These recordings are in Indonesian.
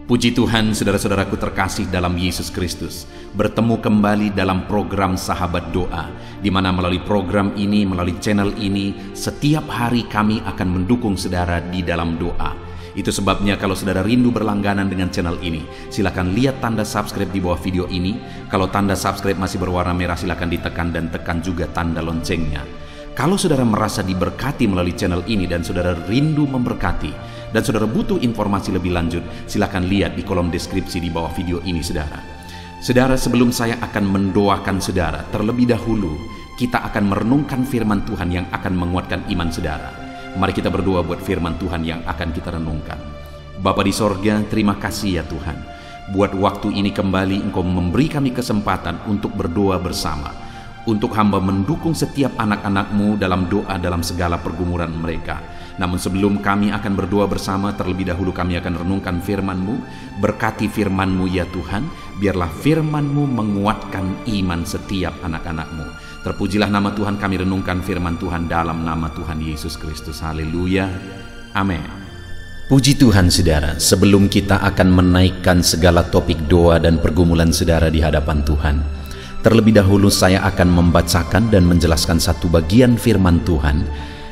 Puji Tuhan, saudara-saudaraku terkasih dalam Yesus Kristus. Bertemu kembali dalam program Sahabat Doa, di mana melalui program ini, melalui channel ini, setiap hari kami akan mendukung saudara di dalam doa. Itu sebabnya kalau saudara rindu berlangganan dengan channel ini, silakan lihat tanda subscribe di bawah video ini. Kalau tanda subscribe masih berwarna merah, silakan ditekan dan tekan juga tanda loncengnya. Kalau saudara merasa diberkati melalui channel ini dan saudara rindu memberkati, dan saudara butuh informasi lebih lanjut, silakan lihat di kolom deskripsi di bawah video ini, saudara. Saudara, sebelum saya akan mendoakan saudara, terlebih dahulu kita akan merenungkan firman Tuhan yang akan menguatkan iman saudara. Mari kita berdoa buat firman Tuhan yang akan kita renungkan. Bapa di sorga, terima kasih ya Tuhan. Buat waktu ini kembali Engkau memberi kami kesempatan untuk berdoa bersama. Untuk hamba mendukung setiap anak-anak-Mu dalam doa dalam segala pergumulan mereka. Namun sebelum kami akan berdoa bersama, terlebih dahulu kami akan renungkan firman-Mu. Berkati firman-Mu ya Tuhan, biarlah firman-Mu menguatkan iman setiap anak-anak-Mu. Terpujilah nama Tuhan, kami renungkan firman Tuhan dalam nama Tuhan Yesus Kristus. Haleluya, amin. Puji Tuhan saudara, sebelum kita akan menaikkan segala topik doa dan pergumulan saudara di hadapan Tuhan, terlebih dahulu saya akan membacakan dan menjelaskan satu bagian firman Tuhan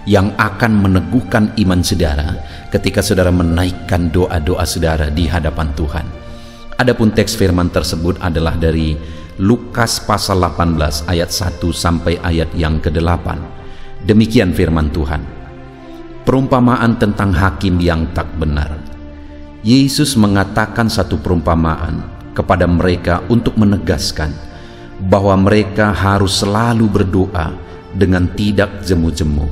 yang akan meneguhkan iman saudara ketika saudara menaikkan doa-doa saudara di hadapan Tuhan. Adapun teks firman tersebut adalah dari Lukas pasal 18 ayat 1 sampai ayat yang ke-8. Demikian firman Tuhan. Perumpamaan tentang hakim yang tak benar. Yesus mengatakan satu perumpamaan kepada mereka untuk menegaskan bahwa mereka harus selalu berdoa dengan tidak jemu-jemu.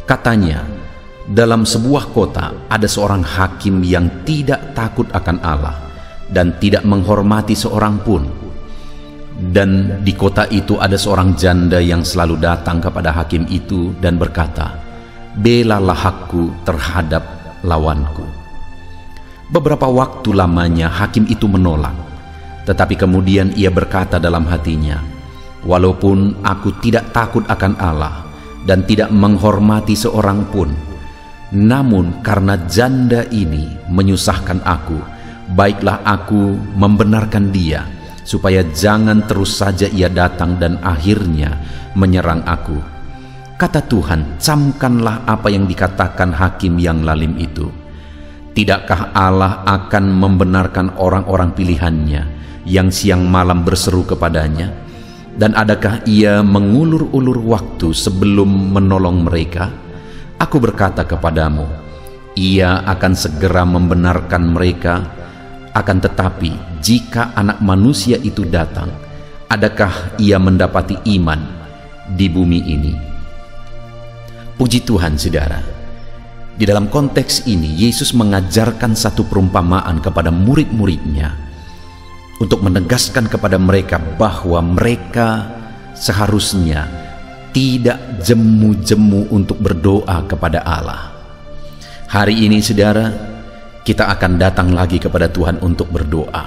Katanya, dalam sebuah kota ada seorang hakim yang tidak takut akan Allah dan tidak menghormati seorang pun. Dan di kota itu ada seorang janda yang selalu datang kepada hakim itu dan berkata, "Belalah hakku terhadap lawanku." Beberapa waktu lamanya hakim itu menolak. Tetapi kemudian ia berkata dalam hatinya, "Walaupun aku tidak takut akan Allah dan tidak menghormati seorang pun, namun karena janda ini menyusahkan aku, baiklah aku membenarkan dia, supaya jangan terus saja ia datang dan akhirnya menyerang aku." Kata Tuhan, "Camkanlah apa yang dikatakan hakim yang lalim itu. Tidakkah Allah akan membenarkan orang-orang pilihannya yang siang malam berseru kepadanya? Dan adakah ia mengulur-ulur waktu sebelum menolong mereka? Aku berkata kepadamu, ia akan segera membenarkan mereka. Akan tetapi jika Anak Manusia itu datang, adakah ia mendapati iman di bumi ini?" Puji Tuhan saudara. Di dalam konteks ini Yesus mengajarkan satu perumpamaan kepada murid-muridnya untuk menegaskan kepada mereka bahwa mereka seharusnya tidak jemu-jemu untuk berdoa kepada Allah. Hari ini saudara, kita akan datang lagi kepada Tuhan untuk berdoa.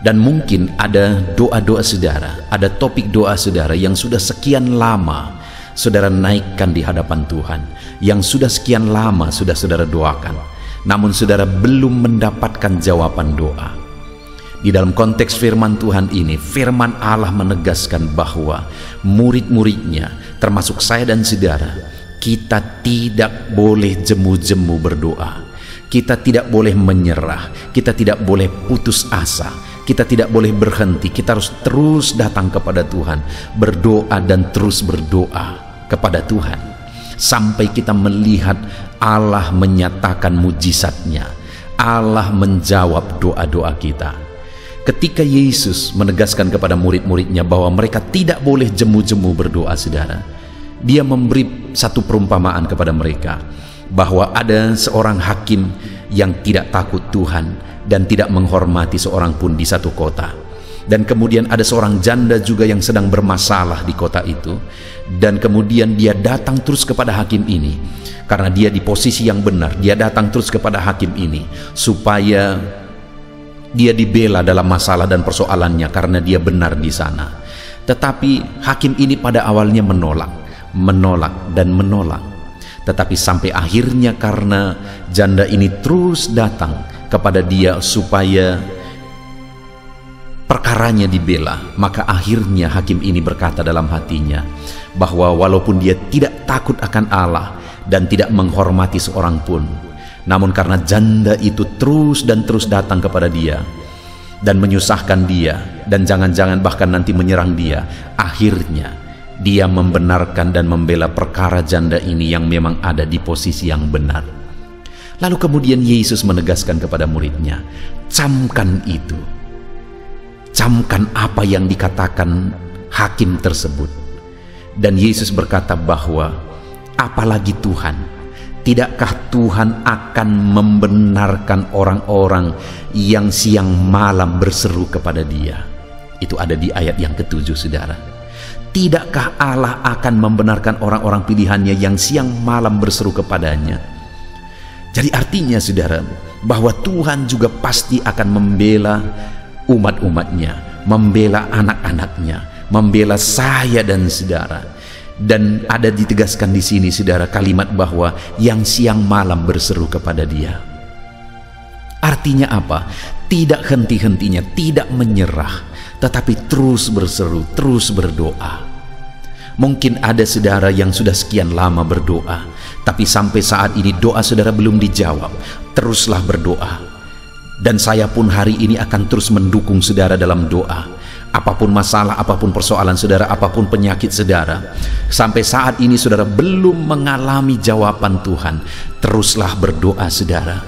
Dan mungkin ada doa-doa saudara, ada topik doa saudara yang sudah sekian lama saudara naikkan di hadapan Tuhan, yang sudah sekian lama sudah saudara doakan, namun saudara belum mendapatkan jawaban doa. Di dalam konteks firman Tuhan ini, firman Allah menegaskan bahwa murid-muridnya, termasuk saya dan saudara, kita tidak boleh jemu-jemu berdoa. Kita tidak boleh menyerah, kita tidak boleh putus asa, kita tidak boleh berhenti. Kita harus terus datang kepada Tuhan, berdoa dan terus berdoa kepada Tuhan sampai kita melihat Allah menyatakan mujizatnya, Allah menjawab doa-doa kita. Ketika Yesus menegaskan kepada murid-muridnya bahwa mereka tidak boleh jemu-jemu berdoa saudara, dia memberi satu perumpamaan kepada mereka bahwa ada seorang hakim yang tidak takut Tuhan dan tidak menghormati seorang pun di satu kota. Dan kemudian ada seorang janda juga yang sedang bermasalah di kota itu, dan kemudian dia datang terus kepada hakim ini karena dia di posisi yang benar. Dia datang terus kepada hakim ini supaya dia dibela dalam masalah dan persoalannya karena dia benar di sana. Tetapi hakim ini pada awalnya menolak dan menolak. Tetapi sampai akhirnya karena janda ini terus datang kepada dia supaya perkaranya dibela, maka akhirnya hakim ini berkata dalam hatinya bahwa walaupun dia tidak takut akan Allah dan tidak menghormati seorang pun, namun karena janda itu terus dan terus datang kepada dia dan menyusahkan dia, dan jangan-jangan bahkan nanti menyerang dia, akhirnya dia membenarkan dan membela perkara janda ini yang memang ada di posisi yang benar. Lalu kemudian Yesus menegaskan kepada muridnya, camkan itu, camkan apa yang dikatakan hakim tersebut. Dan Yesus berkata bahwa apalagi Tuhan, tidakkah Tuhan akan membenarkan orang-orang yang siang malam berseru kepada Dia? Itu ada di ayat yang ke-7, saudara. Tidakkah Allah akan membenarkan orang-orang pilihannya yang siang malam berseru kepadanya? Jadi artinya, saudara, bahwa Tuhan juga pasti akan membela umat-umatnya, membela anak-anaknya, membela saya dan saudara. Dan ada ditegaskan di sini, saudara, kalimat bahwa yang siang malam berseru kepada Dia. Artinya apa? Tidak henti-hentinya, tidak menyerah, tetapi terus berseru, terus berdoa. Mungkin ada saudara yang sudah sekian lama berdoa, tapi sampai saat ini doa saudara belum dijawab. Teruslah berdoa. Dan saya pun hari ini akan terus mendukung saudara dalam doa. Apapun masalah, apapun persoalan saudara, apapun penyakit saudara, sampai saat ini saudara belum mengalami jawaban Tuhan, teruslah berdoa saudara.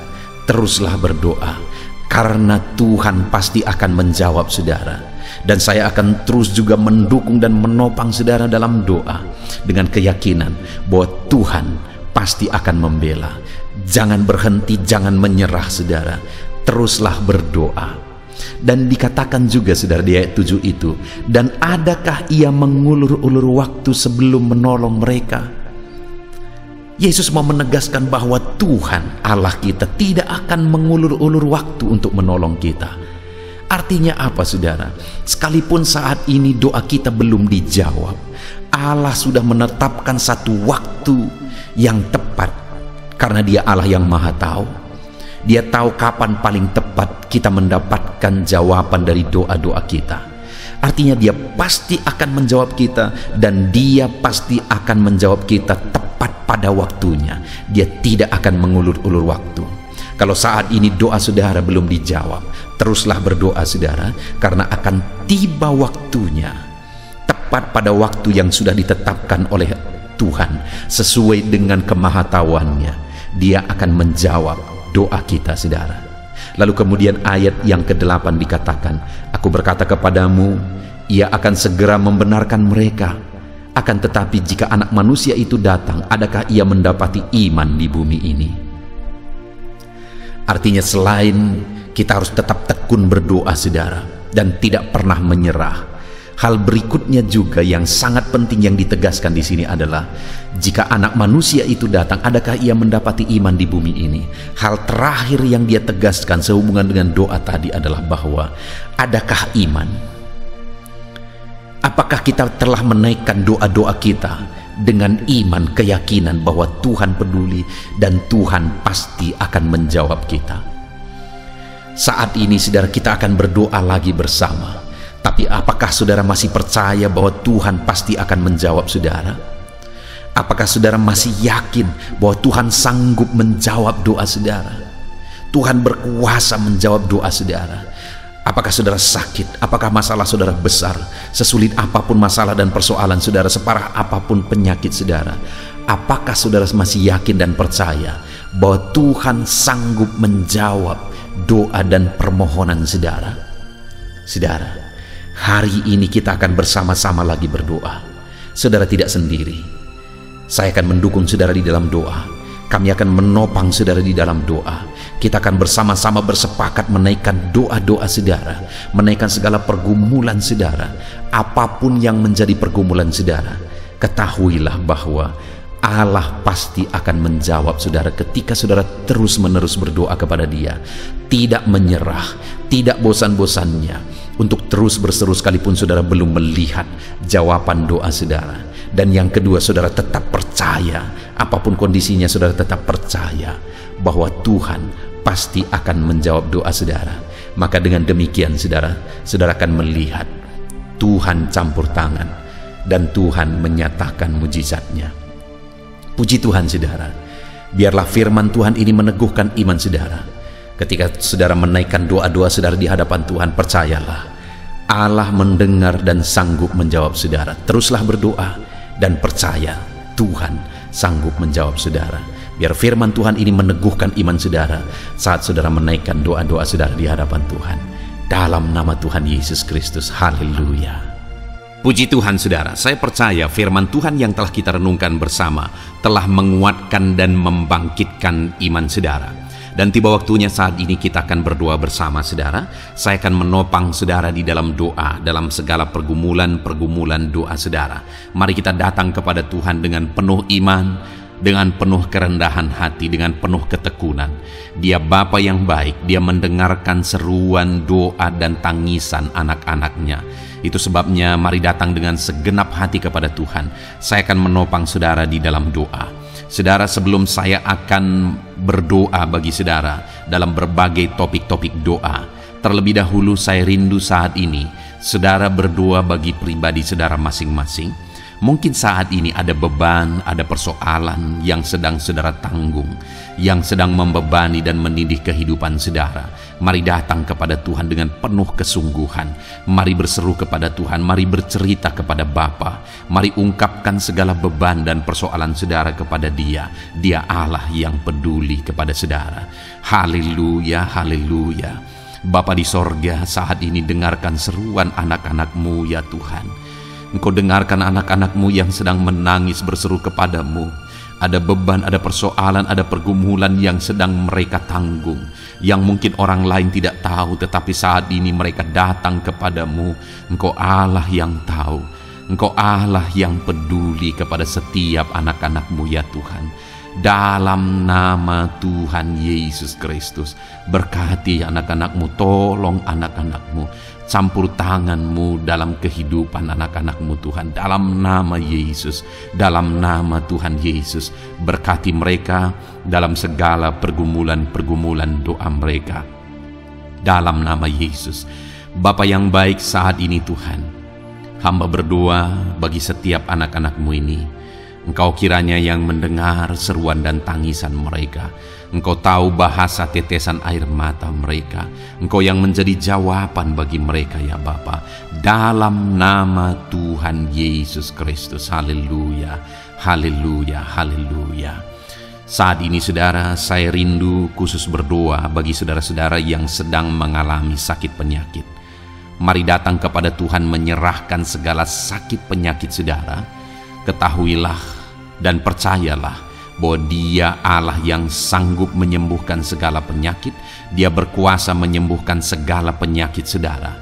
Teruslah berdoa, karena Tuhan pasti akan menjawab saudara. Dan saya akan terus juga mendukung dan menopang saudara dalam doa, dengan keyakinan bahwa Tuhan pasti akan membela. Jangan berhenti, jangan menyerah saudara. Teruslah berdoa. Dan dikatakan juga saudara di ayat 7 itu, dan adakah ia mengulur-ulur waktu sebelum menolong mereka? Yesus mau menegaskan bahwa Tuhan Allah kita tidak akan mengulur-ulur waktu untuk menolong kita. Artinya apa saudara? Sekalipun saat ini doa kita belum dijawab, Allah sudah menetapkan satu waktu yang tepat, karena Dia Allah yang Maha Tahu. Dia tahu kapan paling tepat kita mendapatkan jawaban dari doa-doa kita. Artinya Dia pasti akan menjawab kita, dan Dia pasti akan menjawab kita tepat pada waktunya. Dia tidak akan mengulur-ulur waktu. Kalau saat ini doa saudara belum dijawab, teruslah berdoa saudara, karena akan tiba waktunya, tepat pada waktu yang sudah ditetapkan oleh Tuhan sesuai dengan kemahatauannya. Dia akan menjawab doa kita saudara. Lalu kemudian ayat yang ke-8 dikatakan, aku berkata kepadamu, Ia akan segera membenarkan mereka. Akan tetapi jika Anak Manusia itu datang, adakah Ia mendapati iman di bumi ini? Artinya selain kita harus tetap tekun berdoa saudara, dan tidak pernah menyerah, hal berikutnya juga yang sangat penting yang ditegaskan di sini adalah, jika Anak Manusia itu datang, adakah Ia mendapati iman di bumi ini? Hal terakhir yang Dia tegaskan sehubungan dengan doa tadi adalah bahwa adakah iman? Apakah kita telah menaikkan doa-doa kita dengan iman, keyakinan bahwa Tuhan peduli dan Tuhan pasti akan menjawab kita? Saat ini saudara, kita akan berdoa lagi bersama. Tapi apakah saudara masih percaya bahwa Tuhan pasti akan menjawab saudara? Apakah saudara masih yakin bahwa Tuhan sanggup menjawab doa saudara? Tuhan berkuasa menjawab doa saudara. Apakah saudara sakit? Apakah masalah saudara besar? Sesulit apapun masalah dan persoalan saudara, separah apapun penyakit saudara, apakah saudara masih yakin dan percaya bahwa Tuhan sanggup menjawab doa dan permohonan saudara? Saudara, hari ini kita akan bersama-sama lagi berdoa. Saudara tidak sendiri. Saya akan mendukung saudara di dalam doa. Kami akan menopang saudara di dalam doa. Kita akan bersama-sama bersepakat menaikkan doa-doa saudara, menaikkan segala pergumulan saudara. Apapun yang menjadi pergumulan saudara, ketahuilah bahwa Allah pasti akan menjawab saudara ketika saudara terus-menerus berdoa kepada Dia. Tidak menyerah, tidak bosan-bosannya untuk terus berseru sekalipun saudara belum melihat jawaban doa saudara. Dan yang kedua, saudara tetap percaya, apapun kondisinya saudara tetap percaya bahwa Tuhan pasti akan menjawab doa saudara. Maka dengan demikian saudara akan melihat Tuhan campur tangan dan Tuhan menyatakan mujizatnya. Puji Tuhan saudara. Biarlah firman Tuhan ini meneguhkan iman saudara. Ketika saudara menaikkan doa-doa saudara di hadapan Tuhan, percayalah Allah mendengar dan sanggup menjawab saudara. Teruslah berdoa dan percaya Tuhan sanggup menjawab saudara. Biar firman Tuhan ini meneguhkan iman saudara saat saudara menaikkan doa-doa saudara di hadapan Tuhan. Dalam nama Tuhan Yesus Kristus, haleluya. Puji Tuhan saudara, saya percaya firman Tuhan yang telah kita renungkan bersama telah menguatkan dan membangkitkan iman saudara. Dan tiba waktunya saat ini kita akan berdoa bersama saudara. Saya akan menopang saudara di dalam doa, dalam segala pergumulan doa saudara. Mari kita datang kepada Tuhan dengan penuh iman, dengan penuh kerendahan hati, dengan penuh ketekunan. Dia Bapa yang baik, Dia mendengarkan seruan doa dan tangisan anak-anaknya. Itu sebabnya mari datang dengan segenap hati kepada Tuhan. Saya akan menopang saudara di dalam doa. Saudara, sebelum saya akan berdoa bagi saudara dalam berbagai topik-topik doa, terlebih dahulu saya rindu saat ini saudara berdoa bagi pribadi saudara masing-masing. Mungkin saat ini ada beban, ada persoalan yang sedang saudara tanggung, yang sedang membebani dan menindih kehidupan saudara. Mari datang kepada Tuhan dengan penuh kesungguhan. Mari berseru kepada Tuhan, mari bercerita kepada Bapa. Mari ungkapkan segala beban dan persoalan saudara kepada Dia. Dia Allah yang peduli kepada saudara. Haleluya, haleluya. Bapa di sorga, saat ini dengarkan seruan anak-anak-Mu ya Tuhan. Engkau dengarkan anak-anak-Mu yang sedang menangis berseru kepadamu. Ada beban, ada persoalan, ada pergumulan yang sedang mereka tanggung, yang mungkin orang lain tidak tahu, tetapi saat ini mereka datang kepadamu. Engkau Allah yang tahu, Engkau Allah yang peduli kepada setiap anak-anak-Mu ya Tuhan. Dalam nama Tuhan Yesus Kristus, berkati anak-anak-Mu, tolong anak-anak-Mu, campur tangan-Mu dalam kehidupan anak-anak-Mu Tuhan. Dalam nama Yesus, dalam nama Tuhan Yesus, berkati mereka dalam segala pergumulan-pergumulan doa mereka. Dalam nama Yesus, Bapa yang baik, saat ini Tuhan, hamba berdoa bagi setiap anak-anak-Mu ini. Engkau kiranya yang mendengar seruan dan tangisan mereka. Engkau tahu bahasa tetesan air mata mereka. Engkau yang menjadi jawaban bagi mereka ya Bapa. Dalam nama Tuhan Yesus Kristus. Haleluya, haleluya, haleluya. Saat ini saudara, saya rindu khusus berdoa bagi saudara-saudara yang sedang mengalami sakit penyakit. Mari datang kepada Tuhan menyerahkan segala sakit penyakit saudara. Ketahuilah dan percayalah bahwa Dia Allah yang sanggup menyembuhkan segala penyakit. Dia berkuasa menyembuhkan segala penyakit saudara.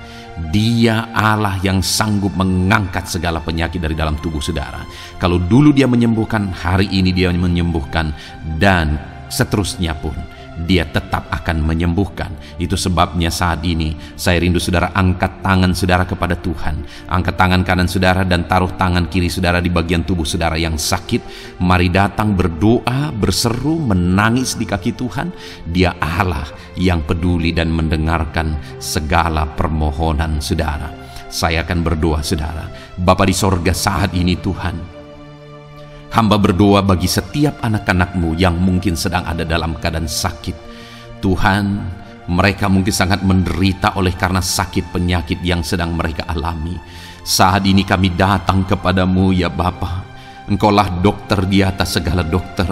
Dia Allah yang sanggup mengangkat segala penyakit dari dalam tubuh saudara. Kalau dulu Dia menyembuhkan, hari ini Dia menyembuhkan, dan seterusnya pun Dia tetap akan menyembuhkan. Itu sebabnya saat ini saya rindu saudara angkat tangan saudara kepada Tuhan. Angkat tangan kanan saudara dan taruh tangan kiri saudara di bagian tubuh saudara yang sakit. Mari datang berdoa, berseru, menangis di kaki Tuhan. Dia Allah yang peduli dan mendengarkan segala permohonan saudara. Saya akan berdoa saudara. Bapa di sorga, saat ini Tuhan, hamba berdoa bagi setiap anak-anak-Mu yang mungkin sedang ada dalam keadaan sakit. Tuhan, mereka mungkin sangat menderita oleh karena sakit penyakit yang sedang mereka alami. Saat ini kami datang kepadamu ya Bapa. Engkaulah dokter di atas segala dokter.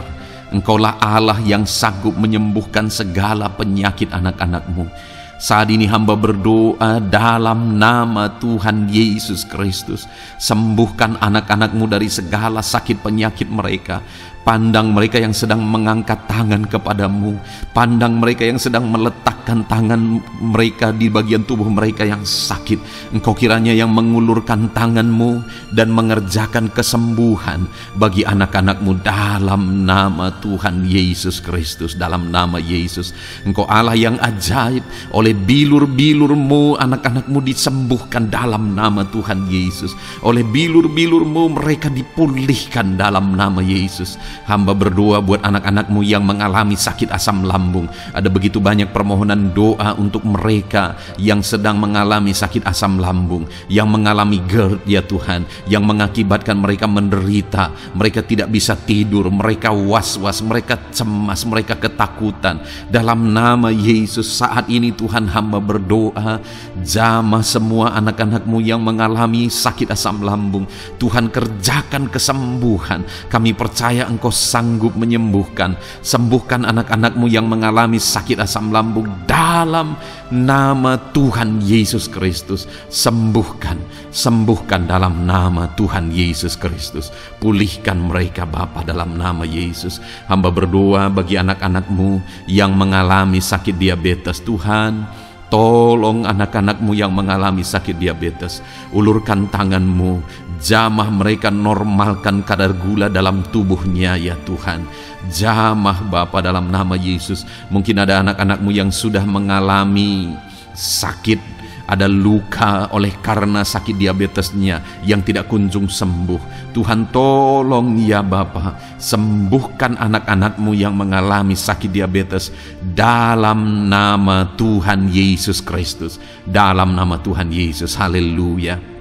Engkaulah Allah yang sanggup menyembuhkan segala penyakit anak-anak-Mu. Saat ini hamba berdoa dalam nama Tuhan Yesus Kristus. Sembuhkan anak-anak-Mu dari segala sakit penyakit mereka. Pandang mereka yang sedang mengangkat tangan kepadamu. Pandang mereka yang sedang meletakkan tangan mereka di bagian tubuh mereka yang sakit. Engkau kiranya yang mengulurkan tanganmu dan mengerjakan kesembuhan bagi anak-anakmu dalam nama Tuhan Yesus Kristus. Dalam nama Yesus, Engkau Allah yang ajaib. Oleh bilur-bilurmu anak-anakmu disembuhkan dalam nama Tuhan Yesus. Oleh bilur-bilurmu mereka dipulihkan dalam nama Yesus. Hamba berdoa buat anak-anakmu yang mengalami sakit asam lambung. Ada begitu banyak permohonan doa untuk mereka yang sedang mengalami sakit asam lambung, yang mengalami GERD ya Tuhan, yang mengakibatkan mereka menderita, mereka tidak bisa tidur, mereka was-was, mereka cemas, mereka ketakutan. Dalam nama Yesus saat ini Tuhan, hamba berdoa, jamah semua anak-anakmu yang mengalami sakit asam lambung. Tuhan, kerjakan kesembuhan. Kami percaya Engkau sanggup menyembuhkan. Sembuhkan anak-anakmu yang mengalami sakit asam lambung dalam nama Tuhan Yesus Kristus. Sembuhkan, sembuhkan dalam nama Tuhan Yesus Kristus. Pulihkan mereka Bapa dalam nama Yesus. Hamba berdoa bagi anak-anakmu yang mengalami sakit diabetes. Tuhan, tolong anak-anakmu yang mengalami sakit diabetes. Ulurkan tanganmu, jamah mereka, normalkan kadar gula dalam tubuhnya ya Tuhan. Jamah Bapa dalam nama Yesus. Mungkin ada anak-anakmu yang sudah mengalami sakit, ada luka oleh karena sakit diabetesnya yang tidak kunjung sembuh. Tuhan, tolong ya Bapa, sembuhkan anak-anakmu yang mengalami sakit diabetes dalam nama Tuhan Yesus Kristus. Dalam nama Tuhan Yesus, haleluya.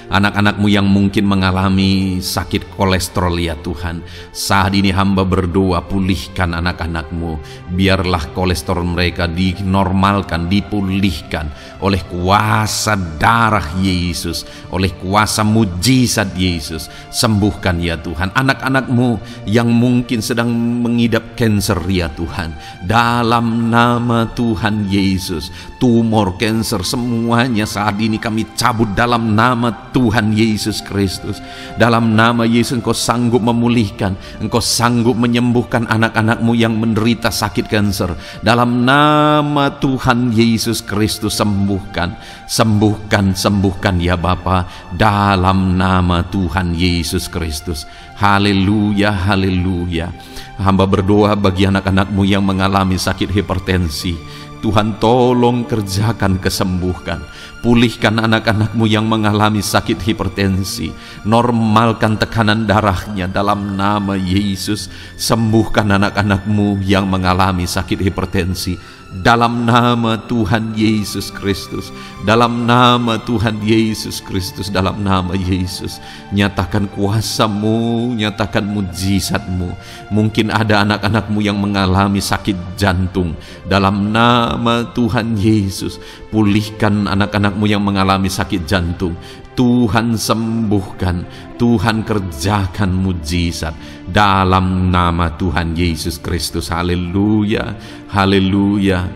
Anak-anakmu yang mungkin mengalami sakit kolesterol ya Tuhan, saat ini hamba berdoa, pulihkan anak-anakmu. Biarlah kolesterol mereka dinormalkan, dipulihkan oleh kuasa darah Yesus, oleh kuasa mujizat Yesus. Sembuhkan ya Tuhan anak-anakmu yang mungkin sedang mengidap kanker ya Tuhan. Dalam nama Tuhan Yesus, tumor, kanker, semuanya saat ini kami cabut dalam nama Tuhan Yesus Kristus. Dalam nama Yesus, Engkau sanggup memulihkan, Engkau sanggup menyembuhkan anak-anakmu yang menderita sakit kanker. Dalam nama Tuhan Yesus Kristus, sembuhkan, sembuhkan, sembuhkan ya Bapa. Dalam nama Tuhan Yesus Kristus. Haleluya, haleluya. Hamba berdoa bagi anak-anakmu yang mengalami sakit hipertensi. Tuhan, tolong kerjakan kesembuhan. Pulihkan anak-anakmu yang mengalami sakit hipertensi. Normalkan tekanan darahnya dalam nama Yesus. Sembuhkan anak-anakmu yang mengalami sakit hipertensi dalam nama Tuhan Yesus Kristus. Dalam nama Tuhan Yesus Kristus, dalam nama Yesus, nyatakan kuasa-Mu, nyatakan mujizat-Mu. Mungkin ada anak-anakmu yang mengalami sakit jantung. Dalam nama Tuhan Yesus, pulihkan anak-anakmu yang mengalami sakit jantung. Tuhan sembuhkan, Tuhan kerjakan mujizat dalam nama Tuhan Yesus Kristus. Haleluya, haleluya,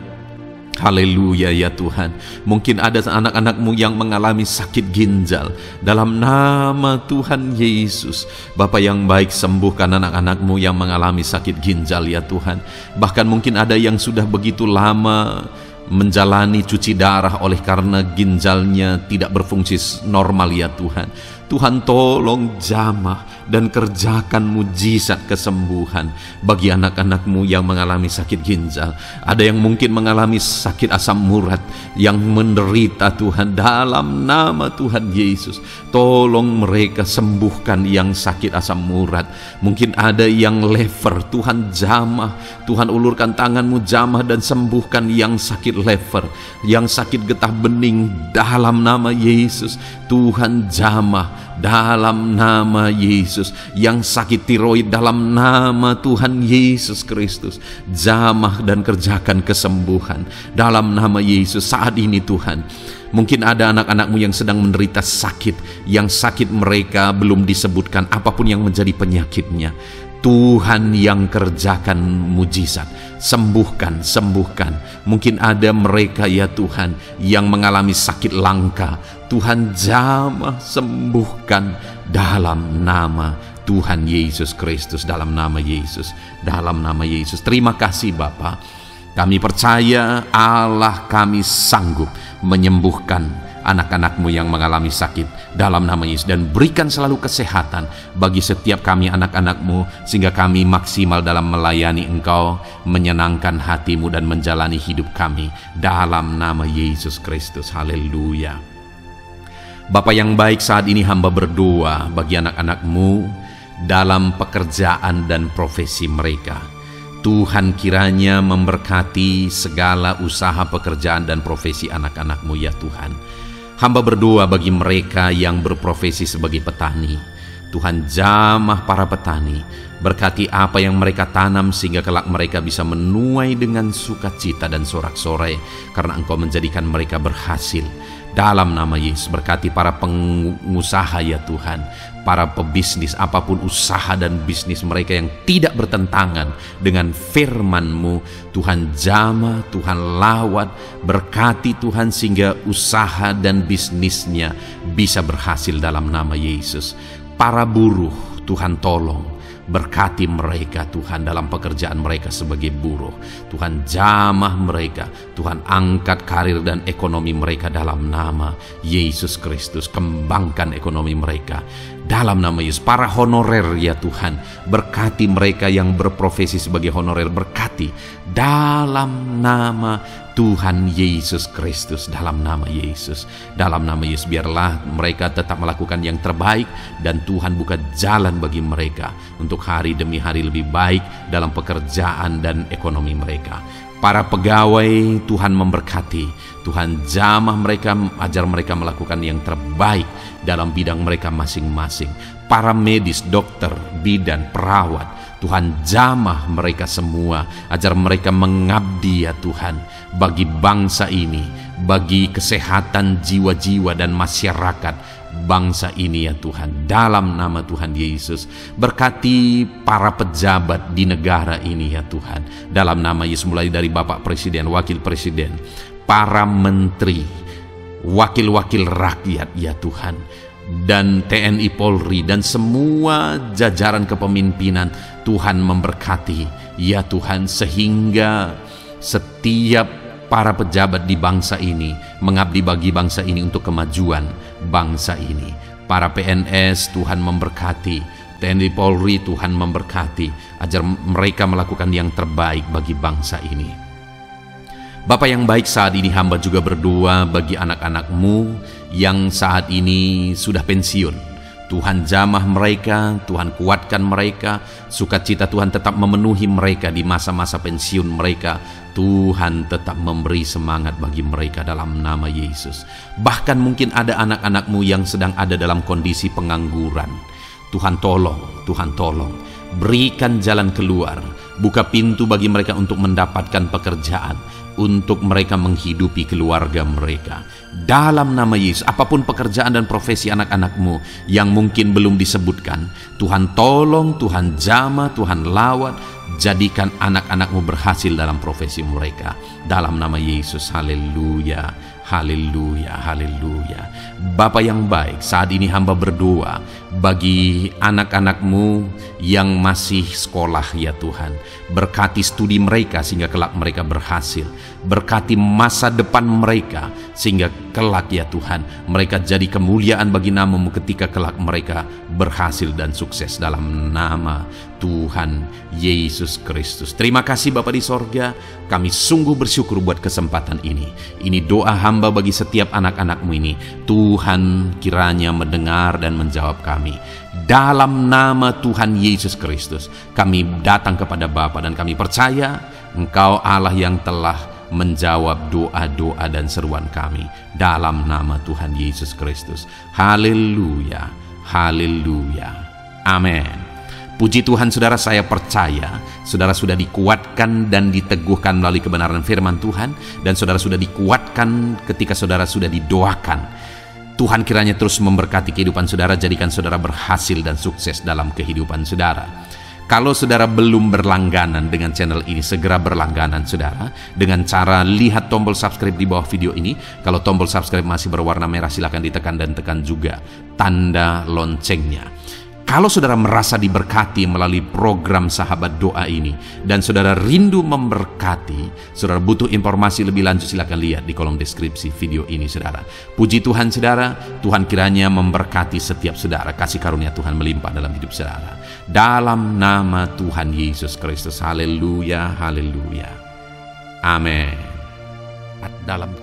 haleluya ya Tuhan. Mungkin ada anak-anakmu yang mengalami sakit ginjal. Dalam nama Tuhan Yesus, Bapa yang baik, sembuhkan anak-anakmu yang mengalami sakit ginjal ya Tuhan. Bahkan mungkin ada yang sudah begitu lama menjalani cuci darah oleh karena ginjalnya tidak berfungsi normal ya Tuhan. Tuhan, tolong jamah dan kerjakan mujizat kesembuhan bagi anak-anakmu yang mengalami sakit ginjal. Ada yang mungkin mengalami sakit asam urat yang menderita Tuhan. Dalam nama Tuhan Yesus, tolong mereka sembuhkan yang sakit asam urat. Mungkin ada yang lever, Tuhan jamah, Tuhan ulurkan tanganmu, jamah dan sembuhkan yang sakit lever, yang sakit getah bening. Dalam nama Yesus, Tuhan jamah dalam nama Yesus. Yang sakit tiroid, dalam nama Tuhan Yesus Kristus, jamah dan kerjakan kesembuhan dalam nama Yesus. Saat ini Tuhan, mungkin ada anak-anakmu yang sedang menderita sakit, yang sakit mereka belum disebutkan apapun yang menjadi penyakitnya. Tuhan yang kerjakan mujizat, sembuhkan, sembuhkan. Mungkin ada mereka ya Tuhan yang mengalami sakit langka. Tuhan jamah, sembuhkan dalam nama Tuhan Yesus Kristus, dalam nama Yesus, dalam nama Yesus. Terima kasih Bapa. Kami percaya Allah kami sanggup menyembuhkan anak-anak-Mu yang mengalami sakit dalam nama Yesus, dan berikan selalu kesehatan bagi setiap kami anak-anak-Mu, sehingga kami maksimal dalam melayani Engkau, menyenangkan hati-Mu dan menjalani hidup kami dalam nama Yesus Kristus. Haleluya. Bapa yang baik, saat ini hamba berdoa bagi anak-anak-Mu dalam pekerjaan dan profesi mereka. Tuhan kiranya memberkati segala usaha pekerjaan dan profesi anak-anak-Mu ya Tuhan. Hamba berdoa bagi mereka yang berprofesi sebagai petani. Tuhan jamah para petani, berkati apa yang mereka tanam sehingga kelak mereka bisa menuai dengan sukacita dan sorak-sorai karena Engkau menjadikan mereka berhasil. Dalam nama Yesus, berkati para pengusaha ya Tuhan, para pebisnis, apapun usaha dan bisnis mereka yang tidak bertentangan dengan firman-Mu. Tuhan jamah, Tuhan lawat, berkati Tuhan sehingga usaha dan bisnisnya bisa berhasil dalam nama Yesus. Para buruh, Tuhan tolong, berkati mereka Tuhan dalam pekerjaan mereka sebagai buruh. Tuhan jamah mereka, Tuhan angkat karir dan ekonomi mereka dalam nama Yesus Kristus. Kembangkan ekonomi mereka dalam nama Yesus. Para honorer ya Tuhan, berkati mereka yang berprofesi sebagai honorer, berkati dalam nama Tuhan Yesus Kristus, dalam nama Yesus, dalam nama Yesus. Biarlah mereka tetap melakukan yang terbaik, dan Tuhan buka jalan bagi mereka untuk hari demi hari lebih baik dalam pekerjaan dan ekonomi mereka. Para pegawai Tuhan memberkati, Tuhan jamah mereka, ajar mereka melakukan yang terbaik dalam bidang mereka masing-masing. Para medis, dokter, bidan, perawat, Tuhan jamah mereka semua, ajar mereka mengabdi ya Tuhan bagi bangsa ini, bagi kesehatan jiwa-jiwa dan masyarakat bangsa ini ya Tuhan, dalam nama Tuhan Yesus. Berkati para pejabat di negara ini ya Tuhan, dalam nama Yesus, mulai dari Bapak Presiden, Wakil Presiden, para menteri, wakil-wakil rakyat ya Tuhan, dan TNI Polri dan semua jajaran kepemimpinan. Tuhan memberkati ya Tuhan, sehingga setiap para pejabat di bangsa ini mengabdi bagi bangsa ini untuk kemajuan bangsa ini. Para PNS Tuhan memberkati, TNI Polri Tuhan memberkati, ajar mereka melakukan yang terbaik bagi bangsa ini. Bapa yang baik, saat ini hamba juga berdoa bagi anak-anak-Mu yang saat ini sudah pensiun. Tuhan jamah mereka, Tuhan kuatkan mereka, sukacita Tuhan tetap memenuhi mereka di masa-masa pensiun mereka. Tuhan tetap memberi semangat bagi mereka dalam nama Yesus. Bahkan mungkin ada anak-anak-Mu yang sedang ada dalam kondisi pengangguran. Tuhan tolong, Tuhan tolong, berikan jalan keluar, buka pintu bagi mereka untuk mendapatkan pekerjaan, untuk mereka menghidupi keluarga mereka. Dalam nama Yesus, apapun pekerjaan dan profesi anak-anak-Mu yang mungkin belum disebutkan, Tuhan tolong, Tuhan jamah, Tuhan lawat, jadikan anak-anak-Mu berhasil dalam profesi mereka. Dalam nama Yesus, haleluya, haleluya, haleluya. Bapa yang baik, saat ini hamba berdoa bagi anak-anak-Mu yang masih sekolah ya Tuhan. Berkati studi mereka sehingga kelak mereka berhasil. Berkati masa depan mereka sehingga kelak ya Tuhan mereka jadi kemuliaan bagi nama-Mu ketika kelak mereka berhasil dan sukses dalam nama Tuhan Yesus Kristus. Terima kasih Bapa di sorga, kami sungguh bersyukur buat kesempatan ini. Ini doa hamba bagi setiap anak-anak-Mu ini. Tuhan kiranya mendengar dan menjawab kami. Dalam nama Tuhan Yesus Kristus kami datang kepada Bapa dan kami percaya Engkau Allah yang telah menjawab doa-doa dan seruan kami. Dalam nama Tuhan Yesus Kristus. Haleluya, haleluya, amin. Puji Tuhan saudara, saya percaya saudara sudah dikuatkan dan diteguhkan melalui kebenaran firman Tuhan, dan saudara sudah dikuatkan ketika saudara sudah didoakan. Tuhan kiranya terus memberkati kehidupan saudara, jadikan saudara berhasil dan sukses dalam kehidupan saudara. Kalau saudara belum berlangganan dengan channel ini, segera berlangganan saudara dengan cara lihat tombol subscribe di bawah video ini. Kalau tombol subscribe masih berwarna merah, silakan ditekan dan tekan juga tanda loncengnya. Kalau saudara merasa diberkati melalui program Sahabat Doa ini, dan saudara rindu memberkati, saudara butuh informasi lebih lanjut, silakan lihat di kolom deskripsi video ini, saudara. Puji Tuhan, saudara. Tuhan kiranya memberkati setiap saudara. Kasih karunia Tuhan melimpah dalam hidup saudara. Dalam nama Tuhan Yesus Kristus. Haleluya, haleluya. Amin. Dalam